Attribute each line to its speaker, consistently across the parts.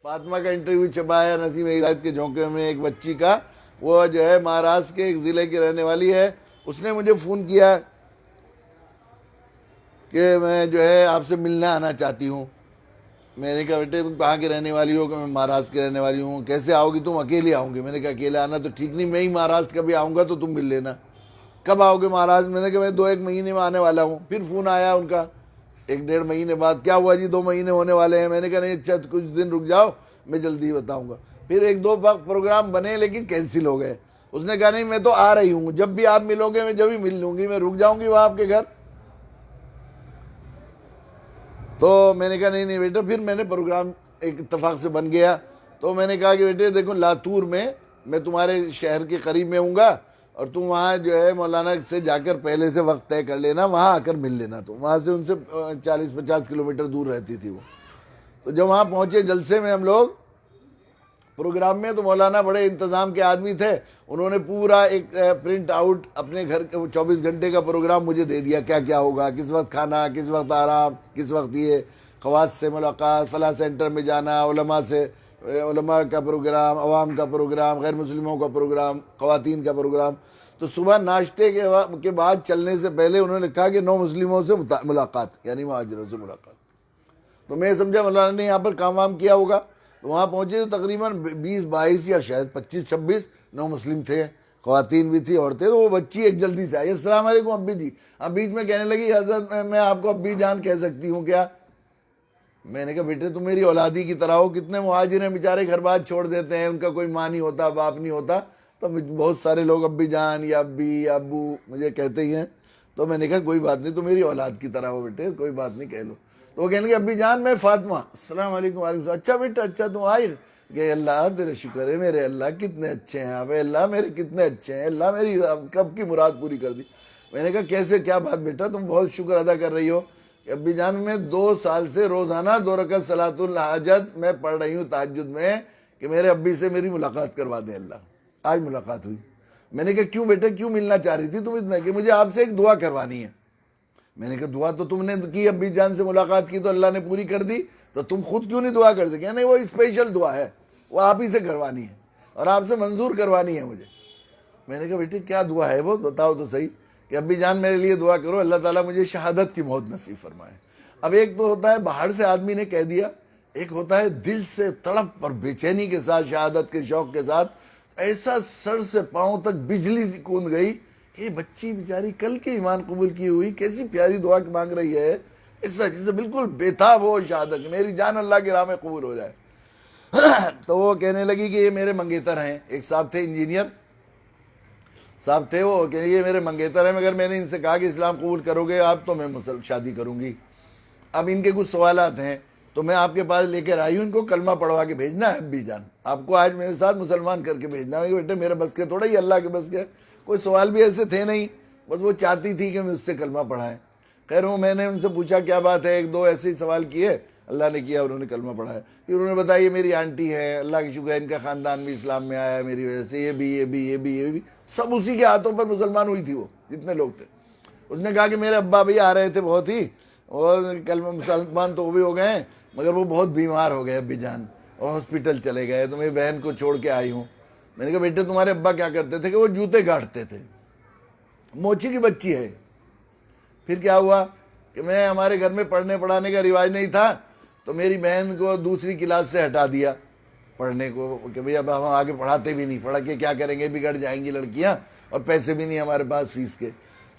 Speaker 1: فاطمہ کا انٹرویو چھپا ہے نسیم ہدایت کے جھونکے میں ایک بچی کا، وہ جو ہے مہاراشٹر کے ایک ضلع کی رہنے والی ہے. اس نے مجھے فون کیا کہ میں جو ہے آپ سے ملنے آنا چاہتی ہوں. میں نے کہا بیٹے تم کہاں کی رہنے والی ہو؟ کہ میں مہاراشٹر کی رہنے والی ہوں. کیسے آؤ گی تم؟ اکیلے آؤں گی. میں نے کہا اکیلے آنا تو ٹھیک نہیں، میں ہی مہاراشٹر کبھی آؤں گا تو تم مل لینا. کب آؤ گے مہاراشٹر؟ میں نے کہا میں 2-1 مہینے میں آنے والا ہوں. پھر فون آیا ان کا 1-1.5 مہینے بعد، کیا ہوا جی 2 مہینے ہونے والے ہیں؟ میں نے کہا نہیں اچھا کچھ دن رک جاؤ، میں جلدی بتاؤں گا. پھر 1-2 پروگرام بنے لیکن کینسل ہو گئے. اس نے کہا نہیں میں تو آ رہی ہوں، جب بھی آپ ملو گے میں جب ہی مل لوں گی، میں رک جاؤں گی وہاں آپ کے گھر. تو میں نے کہا نہیں بیٹا. پھر میں نے پروگرام ایک اتفاق سے بن گیا. تو میں نے کہا کہ بیٹے دیکھو لاتور میں تمہارے شہر کے قریب میں ہوں گا، اور تم وہاں جو ہے مولانا سے جا کر پہلے سے وقت طے کر لینا، وہاں آ کر مل لینا. تو وہاں سے ان سے 40-50 کلومیٹر دور رہتی تھی وہ. تو جب وہاں پہنچے جلسے میں ہم لوگ پروگرام میں، تو مولانا بڑے انتظام کے آدمی تھے. انہوں نے پورا ایک پرنٹ آؤٹ اپنے گھر کے 24 گھنٹے کا پروگرام مجھے دے دیا، کیا کیا ہوگا، کس وقت کھانا، کس وقت آرام، کس وقت یہ خواص سے ملاقات، فلاں سینٹر میں جانا، علماء کا پروگرام، عوام کا پروگرام، غیر مسلموں کا پروگرام، خواتین کا پروگرام. تو صبح ناشتے کے بعد چلنے سے پہلے انہوں نے کہا کہ 9 مسلموں سے ملاقات، یعنی مہاجروں سے ملاقات. تو میں سمجھا مولانا نے یہاں پر کام وام کیا ہوگا. تو وہاں پہنچے تو تقریباً 20-22 یا شاید 25-26 9 مسلم تھے، خواتین بھی تھی، عورتیں. تو وہ بچی ایک جلدی سے آئی، السلام علیکم ابی جی. اب بیچ میں کہنے لگی حضرت میں آپ کو ابی جان کہہ سکتی ہوں کیا؟ میں نے کہا بیٹے تم میری اولادی کی طرح ہو. کتنے مہاجر ہیں بیچارے گھر بار چھوڑ دیتے ہیں، ان کا کوئی ماں نہیں ہوتا، باپ نہیں ہوتا. تو بہت سارے لوگ ابی جان یا ابی یا ابو مجھے کہتے ہی ہیں. تو میں نے کہا کوئی بات نہیں، تو میری اولاد کی طرح ہو بیٹے، کوئی بات نہیں کہہ لو. تو وہ کہنے لگے ابی جان میں فاطمہ. السلام علیکم. وعلیکم السلام. اچھا بیٹا اچھا تم آئی؟ کہ اللہ تیرے شکر ہے میرے اللہ کتنے اچھے ہیں آپ، اللہ میرے کتنے اچھے ہیں، اللہ میری کب کی مراد پوری کر دی. میں نے کہا کیسے کیا بات بیٹا، تم بہت شکر ادا کر رہی ہو. کہ ابی جان میں 2 سال سے روزانہ 2 رکعت صلاۃ الحاجت میں پڑھ رہی ہوں تہجد میں، کہ میرے ابی سے میری ملاقات کروا دے اللہ. آج ملاقات ہوئی. میں نے کہا کیوں بیٹا کیوں ملنا چاہ رہی تھی تم اتنا؟ کہ مجھے آپ سے ایک دعا کروانی ہے. میں نے کہا دعا تو تم نے کی، ابی جان سے ملاقات کی تو اللہ نے پوری کر دی، تو تم خود کیوں نہیں دعا کر سکے؟ نہیں وہ اسپیشل دعا ہے، وہ آپ ہی سے کروانی ہے اور آپ سے منظور کروانی ہے مجھے. میں نے کہا بیٹے کیا دعا ہے وہ بتاؤ تو صحیح. کہ ابی جان میرے لیے دعا کرو اللہ تعالیٰ مجھے شہادت کی موت نصیب فرمائے. اب ایک تو ہوتا ہے باہر سے آدمی نے کہہ دیا، ایک ہوتا ہے دل سے تڑپ اور بے چینی کے ساتھ، شہادت کے شوق کے ساتھ. ایسا سر سے پاؤں تک بجلی سی کوند گئی کہ بچی بیچاری کل کے ایمان قبول کی ہوئی کیسی پیاری دعا مانگ رہی ہے، ایسا جیسے بالکل بےتاب ہو شہادت، میری جان اللہ کی راہ میں قبول ہو جائے. تو وہ کہنے لگی کہ یہ میرے منگیتر ہیں. ایک صاحب تھے انجینئر صاحب تھے، وہ کہ یہ میرے منگیتر ہیں، مگر میں نے ان سے کہا کہ اسلام قبول کرو گے آپ تو میں شادی کروں گی. اب ان کے کچھ سوالات ہیں تو میں آپ کے پاس لے کر آئی ہوں، ان کو کلمہ پڑھوا کے بھیجنا ہے ابی جان، آپ کو آج میرے ساتھ مسلمان کر کے بھیجنا ہے. بیٹے میرے بس کے تھوڑا ہی اللہ کے بس کے، کوئی سوال بھی ایسے تھے نہیں، بس وہ چاہتی تھی کہ میں اس سے کلمہ پڑھائیں. خیر وہ میں نے ان سے پوچھا کیا بات ہے، 1-2 ایسے ہی سوال کیے، اللہ نے کیا انہوں نے کلمہ پڑھایا. پھر انہوں نے بتایا یہ میری آنٹی ہے، اللہ کی شکر ہے ان کا خاندان بھی اسلام میں آیا ہے میری وجہ سے، یہ بھی سب اسی کے ہاتھوں پر مسلمان ہوئی تھی وہ جتنے لوگ تھے. اس نے کہا کہ میرے ابا بھی آ رہے تھے بہت ہی، اور کلمہ مسلمان تو وہ بھی ہو گئے ہیں، مگر وہ بہت بیمار ہو گئے ابی جان اور ہاسپٹل چلے گئے، تو میری بہن کو چھوڑ کے آئی ہوں. میں نے کہا بیٹے تمہارے ابا کیا کرتے تھے؟ کہ وہ جوتے گاڑتے تھے. موچی کی بچی ہے. پھر کیا ہوا کہ میں ہمارے گھر میں پڑھنے پڑھانے کا رواج نہیں تھا، تو میری بہن کو دوسری کلاس سے ہٹا دیا پڑھنے کو، کہ بھئی اب ہم آگے پڑھاتے بھی نہیں، پڑھا کے کیا کریں گے، بگڑ جائیں گی لڑکیاں اور پیسے بھی نہیں ہمارے پاس فیس کے.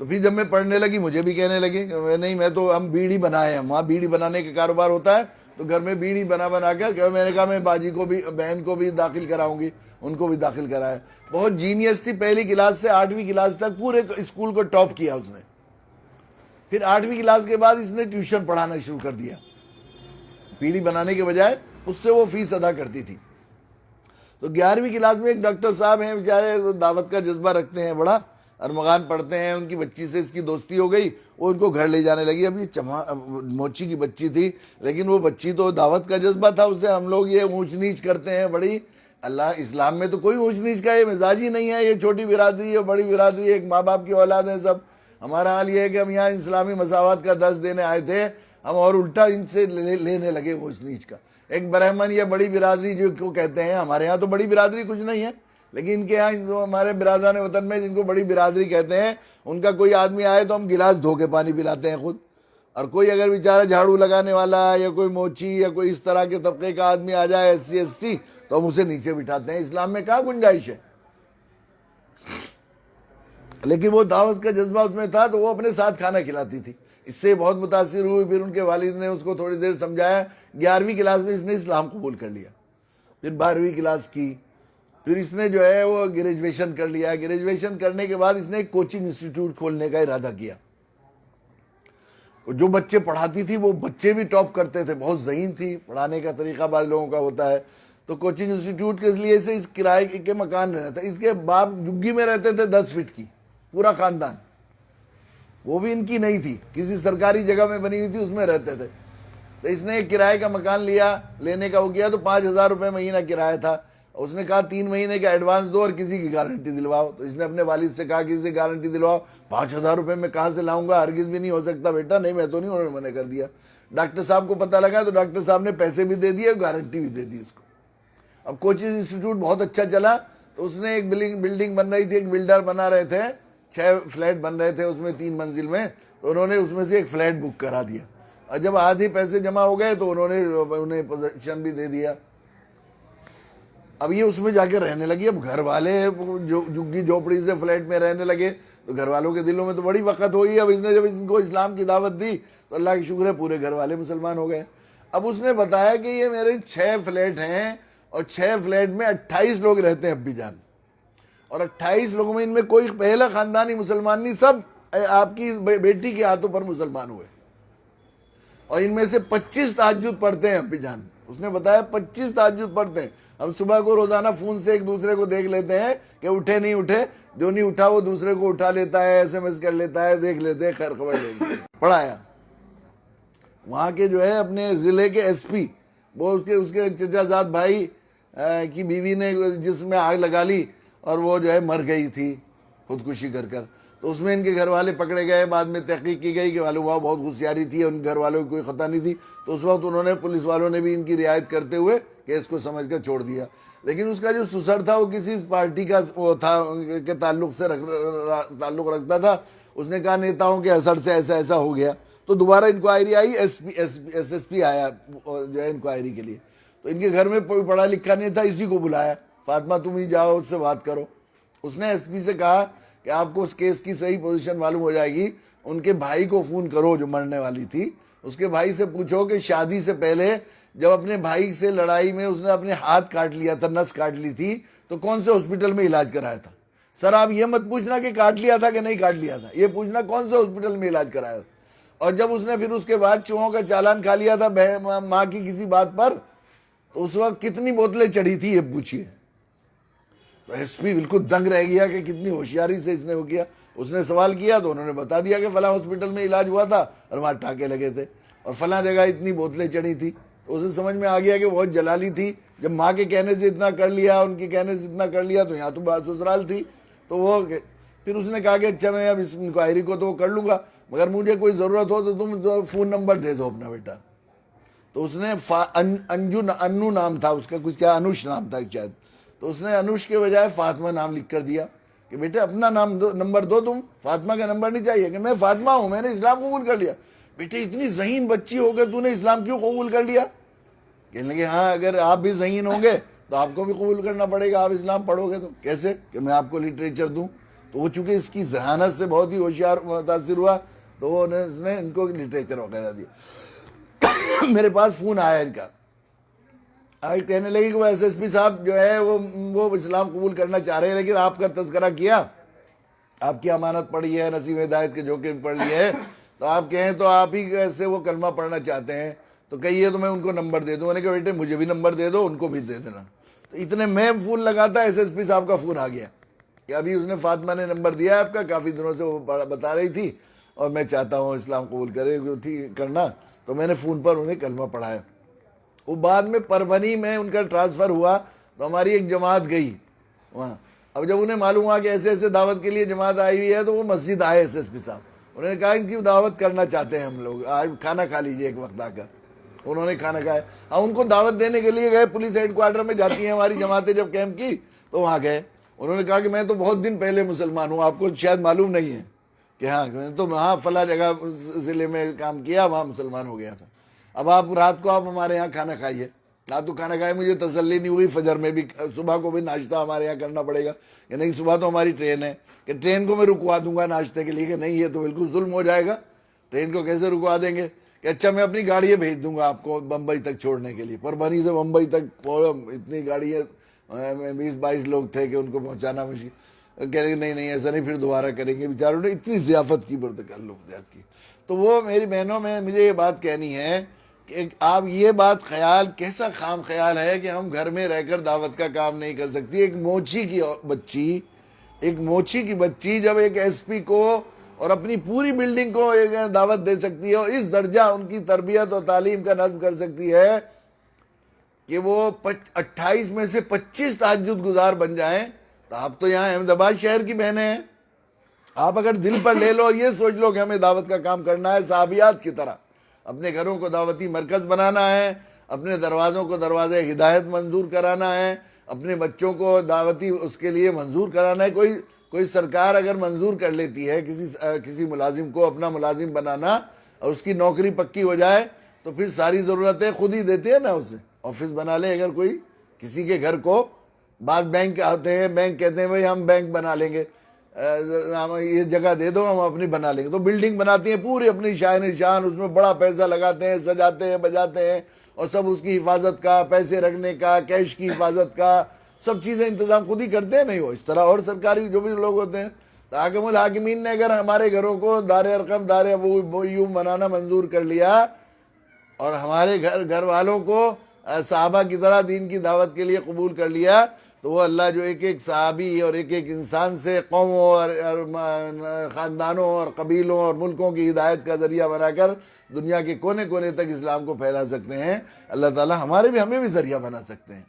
Speaker 1: تو پھر جب میں پڑھنے لگی مجھے بھی کہنے لگے کہ نہیں میں تو ہم بیڑی بنائے ہیں، وہاں بیڑی بنانے کا کاروبار ہوتا ہے، تو گھر میں بیڑی بنا کر میں نے کہا میں باجی کو بھی بہن کو بھی داخل کراؤں گی، ان کو بھی داخل کرایا. بہت جینیس تھی، 1 کلاس سے 8ویں کلاس تک پورے اسکول کو ٹاپ کیا اس نے. پھر 8ویں کلاس کے بعد اس نے ٹیوشن پڑھانا شروع کر دیا، بیڑی بنانے کے بجائے اس سے وہ فیس ادا کرتی تھی. تو 11ویں کلاس میں ایک ڈاکٹر صاحب ہیں بیچارے، دعوت کا جذبہ رکھتے ہیں بڑا، ارمغان پڑھتے ہیں، ان کی بچی سے اس کی دوستی ہو گئی، وہ ان کو گھر لے جانے لگی. اب یہ موچی کی بچی تھی، لیکن وہ بچی تو دعوت کا جذبہ تھا، اسے ہم لوگ یہ اونچ نیچ کرتے ہیں بڑی. اللہ اسلام میں تو کوئی اونچ نیچ کا یہ مزاج ہی نہیں ہے، یہ چھوٹی برادری ہے بڑی برادری، ایک ماں باپ کی اولاد ہیں سب. ہمارا حال یہ ہے کہ ہم یہاں اسلامی مساوات کا درس دینے آئے تھے، ہم اور الٹا ان سے لینے لگے اونچ نیچ کا. ایک برہمن یا بڑی برادری جو کو کہتے ہیں، ہمارے ہاں تو بڑی برادری کچھ نہیں ہے، لیکن ان کے ہاں جو ہمارے برادران وطن میں جن کو بڑی برادری کہتے ہیں، ان کا کوئی آدمی آئے تو ہم گلاس دھو کے پانی پلاتے ہیں خود. اور کوئی اگر بیچارہ جھاڑو لگانے والا یا کوئی موچی یا کوئی اس طرح کے طبقے کا آدمی آ جائے SC ST تو ہم اسے نیچے بٹھاتے ہیں. اسلام میں کہاں گنجائش ہے؟ لیکن وہ دعوت کا جذبہ اس میں تھا تو وہ اپنے ساتھ کھانا کھلاتی تھی. اس سے بہت متاثر ہوئی. پھر ان کے والد نے اس کو تھوڑی دیر سمجھایا. 11ویں کلاس میں اس نے اسلام قبول کر لیا. پھر 12ویں کلاس کی. پھر اس نے جو ہے وہ گریجویشن کر لیا. گریجویشن کرنے کے بعد اس نے ایک کوچنگ انسٹیٹیوٹ کھولنے کا ارادہ کیا. جو بچے پڑھاتی تھی وہ بچے بھی ٹاپ کرتے تھے، بہت ذہین تھی. پڑھانے کا طریقہ بعض لوگوں کا ہوتا ہے. تو کوچنگ انسٹیٹیوٹ کے لیے سے اس کرائے کے مکان رہنا تھا. اس کے باپ جھگی میں رہتے تھے 10 فٹ کی، پورا خاندان. وہ بھی ان کی نہیں تھی، کسی سرکاری جگہ میں بنی ہوئی تھی، اس میں رہتے تھے. تو اس نے ایک کرائے کا مکان لیا. لینے کا وہ کیا تو 5,000 روپے مہینہ کرایہ تھا. اس نے کہا 3 مہینے کا ایڈوانس دو اور کسی کی گارنٹی دلواؤ. تو اس نے اپنے والد سے کہا کسی سے گارنٹی دلواؤ. 5,000 روپے میں کہاں سے لاؤں گا، ہرگز بھی نہیں ہو سکتا بیٹا. نہیں میں تو نہیں. انہوں نے منع کر دیا. ڈاکٹر صاحب کو پتہ لگا تو ڈاکٹر صاحب نے پیسے بھی دے دیے، گارنٹی بھی دے دی اس کو. اب کوچنگ انسٹیٹیوٹ بہت اچھا چلا. تو اس نے ایک بلڈنگ بن رہی تھی، ایک بلڈر بنا رہے تھے، 6 فلیٹ بن رہے تھے اس میں 3 منزل میں. تو انہوں نے اس میں سے ایک فلیٹ بک کرا دیا. اور جب آدھی پیسے جمع ہو گئے تو انہیں پوزیشن بھی دے دیا. اب یہ اس میں جا کے رہنے لگی. اب گھر والے جو جھگی جھوپڑی سے فلیٹ میں رہنے لگے تو گھر والوں کے دلوں میں تو بڑی وقت ہوئی. اب اس نے جب ان کو اسلام کی دعوت دی تو اللہ کی شکر ہے پورے گھر والے مسلمان ہو گئے. اب اس نے بتایا کہ یہ میرے 6 فلیٹ ہیں اور 6 فلیٹ میں 28 لوگ رہتے ہیں ابی جان. اور 28 لوگوں میں ان میں کوئی پہلا خاندانی مسلمان نہیں، سب آپ کی بیٹی کے ہاتھوں پر مسلمان ہوئے. اور ان میں سے 25 تہجد پڑھتے ہیں ابی جان. اس نے بتایا 25 تہجد پڑھتے ہیں. ہم صبح کو روزانہ فون سے ایک دوسرے کو دیکھ لیتے ہیں کہ اٹھے نہیں اٹھے. جو نہیں اٹھا وہ دوسرے کو اٹھا لیتا ہے، SMS کر لیتا ہے، دیکھ لیتے ہیں، خیر خبر لے لیتے. پڑھایا. وہاں کے جو ہے اپنے ضلع کے SP، وہ اس کے چچا زاد بھائی کی بیوی نے جس میں آگ لگا لی اور وہ جو ہے مر گئی تھی خودکشی کر کر. تو اس میں ان کے گھر والے پکڑے گئے. بعد میں تحقیق کی گئی کہ معلوم ہوا بہت ہوشیاری تھی، ان گھر والوں کی کوئی خطا نہیں تھی. تو اس وقت انہوں نے پولیس والوں نے بھی ان کی رعایت کرتے ہوئے کیس کو سمجھ کر چھوڑ دیا. لیکن اس کا جو سسر تھا وہ کسی پارٹی کا وہ تھا کے تعلق رکھتا تھا. اس نے کہا نیتاؤں کے اثر سے ایسا ایسا ہو گیا. تو دوبارہ انکوائری آئی. SSP آیا جو ہے انکوائری کے لیے. تو ان کے گھر میں کوئی پڑھا لکھا نہیں تھا، اسی کو بلایا. فاطمہ تم ہی جاؤ اس سے بات کرو. اس نے SP سے کہا کہ آپ کو اس کیس کی صحیح پوزیشن معلوم ہو جائے گی. ان کے بھائی کو فون کرو جو مرنے والی تھی. اس کے بھائی سے پوچھو کہ شادی سے پہلے جب اپنے بھائی سے لڑائی میں اس نے اپنے ہاتھ کاٹ لیا تھا، نس کاٹ لی تھی، تو کون سے ہاسپٹل میں علاج کرایا تھا. سر آپ یہ مت پوچھنا کہ کاٹ لیا تھا کہ نہیں کاٹ لیا تھا، یہ پوچھنا کون سے ہاسپٹل میں علاج کرایا تھا. اور جب اس نے پھر اس کے بعد چوہوں کا چالان کھا لیا تھا ماں کی کسی بات پر، تو اس وقت کتنی بوتلیں چڑھی تھی یہ پوچھیے. تو SP بالکل دنگ رہ گیا کہ کتنی ہوشیاری سے اس نے وہ کیا. اس نے سوال کیا تو انہوں نے بتا دیا کہ فلاں ہاسپٹل میں علاج ہوا تھا اور وہاں ٹانکے لگے تھے اور فلاں جگہ اتنی بوتلیں چڑھی تھی. تو اسے سمجھ میں آ گیا کہ بہت جلالی تھی. جب ماں کے کہنے سے اتنا کر لیا، ان کے کہنے سے اتنا کر لیا، تو یہاں تو بات سسرال تھی. تو وہ پھر اس نے کہا کہ اچھا میں اب اس انکوائری کو تو کر لوں گا، مگر مجھے کوئی ضرورت ہو تو تم فون نمبر دے دو اپنا بیٹا. تو اس نے انو نام تھا اس کا، کچھ کیا انوش نام تھا شاید. تو اس نے انوش کے بجائے فاطمہ نام لکھ کر دیا کہ بیٹے اپنا نام نمبر دو، تم فاطمہ کا نمبر نہیں چاہیے. کہ میں فاطمہ ہوں، میں نے اسلام قبول کر لیا. بیٹے اتنی ذہین بچی ہو کر تو نے اسلام کیوں قبول کر لیا؟ کہنے لگے ہاں اگر آپ بھی ذہین ہوں گے تو آپ کو بھی قبول کرنا پڑے گا، آپ اسلام پڑھو گے تو. کیسے؟ کہ میں آپ کو لٹریچر دوں. تو وہ چونکہ اس کی ذہانت سے بہت ہی ہوشیار متاثر ہوا تو اس نے ان کو لٹریچر وغیرہ دیا. میرے پاس فون آیا ان کا، کہنے لگی کہ وہ SSP صاحب جو ہے وہ اسلام قبول کرنا چاہ رہے ہیں، لیکن آپ کا تذکرہ کیا، آپ کی امانت پڑھی ہے، نسیم ہدایت کے جھونکے پڑھ لیے ہے، تو آپ کہیں تو آپ ہی کیسے وہ کلمہ پڑھنا چاہتے ہیں، تو کہیے تو میں ان کو نمبر دے دوں. میں نے کہا بیٹے مجھے بھی نمبر دے دو، ان کو بھی دے دینا. تو اتنے میں فون لگاتا SSP صاحب کا فون آ گیا کہ ابھی اس نے فاطمہ نے نمبر دیا آپ کا، کافی دنوں سے وہ بتا رہی تھی اور میں چاہتا ہوں اسلام قبول کرنا. تو میں نے فون پر انہیں کلمہ پڑھایا. وہ بعد میں پربھنی میں ان کا ٹرانسفر ہوا تو ہماری ایک جماعت گئی وہاں. اب جب انہیں معلوم ہوا کہ ایسے ایسے دعوت کے لیے جماعت آئی ہوئی ہے تو وہ مسجد آئے SSP صاحب. انہوں نے کہا ان کی دعوت کرنا چاہتے ہیں ہم لوگ، آج کھانا کھا لیجیے ایک وقت آ کر. انہوں نے کھانا کھایا. ہم ان کو دعوت دینے کے لیے گئے, پولیس ہیڈ کوارٹر میں جاتی ہیں ہماری جماعتیں جب کیمپ کی, تو وہاں گئے. انہوں نے کہا کہ میں تو بہت دن پہلے مسلمان ہوں, آپ کو شاید معلوم نہیں ہے کہ ہاں میں تو وہاں فلاں جگہ ضلع میں کام کیا, وہاں مسلمان ہو گیا تھا. اب آپ رات کو آپ ہمارے یہاں کھانا کھائیے. رات کو کھانا کھائے, مجھے تسلی نہیں ہوئی, فجر میں بھی, صبح کو بھی ناشتہ ہمارے یہاں کرنا پڑے گا کہ نہیں, صبح تو ہماری ٹرین ہے, کہ ٹرین کو میں رکوا دوں گا ناشتے کے لیے, کہ نہیں یہ تو بالکل ظلم ہو جائے گا, ٹرین کو کیسے رکوا دیں گے, کہ اچھا میں اپنی گاڑیاں بھیج دوں گا آپ کو بمبئی تک چھوڑنے کے لیے. پربھنی سے بمبئی تک اتنی گاڑیاں, 20-22 لوگ تھے کہ ان کو پہنچانا مشکل. کہہ رہے نہیں نہیں ایسا نہیں, پھر دوبارہ کریں گے. بیچاروں نے اتنی ضیافت کی, پرتکلف کی. تو وہ میری بہنوں میں مجھے یہ بات کہنی ہے کہ آپ یہ بات خیال کیسا خام خیال ہے کہ ہم گھر میں رہ کر دعوت کا کام نہیں کر سکتی. ایک موچی کی بچی جب ایک ایس پی کو اور اپنی پوری بلڈنگ کو ایک دعوت دے سکتی ہے, اور اس درجہ ان کی تربیت اور تعلیم کا نظم کر سکتی ہے کہ وہ 28 میں سے 25 تہجد گزار بن جائیں, تو آپ تو یہاں احمد آباد شہر کی بہنیں ہیں. آپ اگر دل پر لے لو اور یہ سوچ لو کہ ہمیں دعوت کا کام کرنا ہے, صحابیات کی طرح اپنے گھروں کو دعوتی مرکز بنانا ہے, اپنے دروازوں کو دروازے ہدایت منظور کرانا ہے, اپنے بچوں کو دعوتی اس کے لیے منظور کرانا ہے. کوئی سرکار اگر منظور کر لیتی ہے کسی ملازم کو اپنا ملازم بنانا, اور اس کی نوکری پکی ہو جائے, تو پھر ساری ضرورتیں خود ہی دیتے ہیں نا. اسے آفس بنا لے اگر کوئی کسی کے گھر کو. بعض بینک آتے ہیں, بینک کہتے ہیں بھائی ہم بینک بنا لیں گے, یہ جگہ دے دو ہم اپنی بنا لیں گے. تو بلڈنگ بناتی ہیں پوری اپنی شان, اس میں بڑا پیسہ لگاتے ہیں, سجاتے ہیں, بجاتے ہیں, اور سب اس کی حفاظت کا, پیسے رکھنے کا, کیش کی حفاظت کا, سب چیزیں انتظام خود ہی کرتے ہیں. نہیں ہو اس طرح اور سرکاری جو بھی لوگ ہوتے ہیں. تو حاکم الحاکمین نے اگر ہمارے گھروں کو دار ارقم, دار ابویوم بنانا منظور کر لیا, اور ہمارے گھر والوں کو صحابہ کی طرح دین کی دعوت کے لیے قبول کر لیا, تو وہ اللہ جو ایک ایک صحابی اور ایک ایک انسان سے قوموں اور خاندانوں اور قبیلوں اور ملکوں کی ہدایت کا ذریعہ بنا کر دنیا کے کونے کونے تک اسلام کو پھیلا سکتے ہیں, اللہ تعالی ہمیں بھی ذریعہ بنا سکتے ہیں.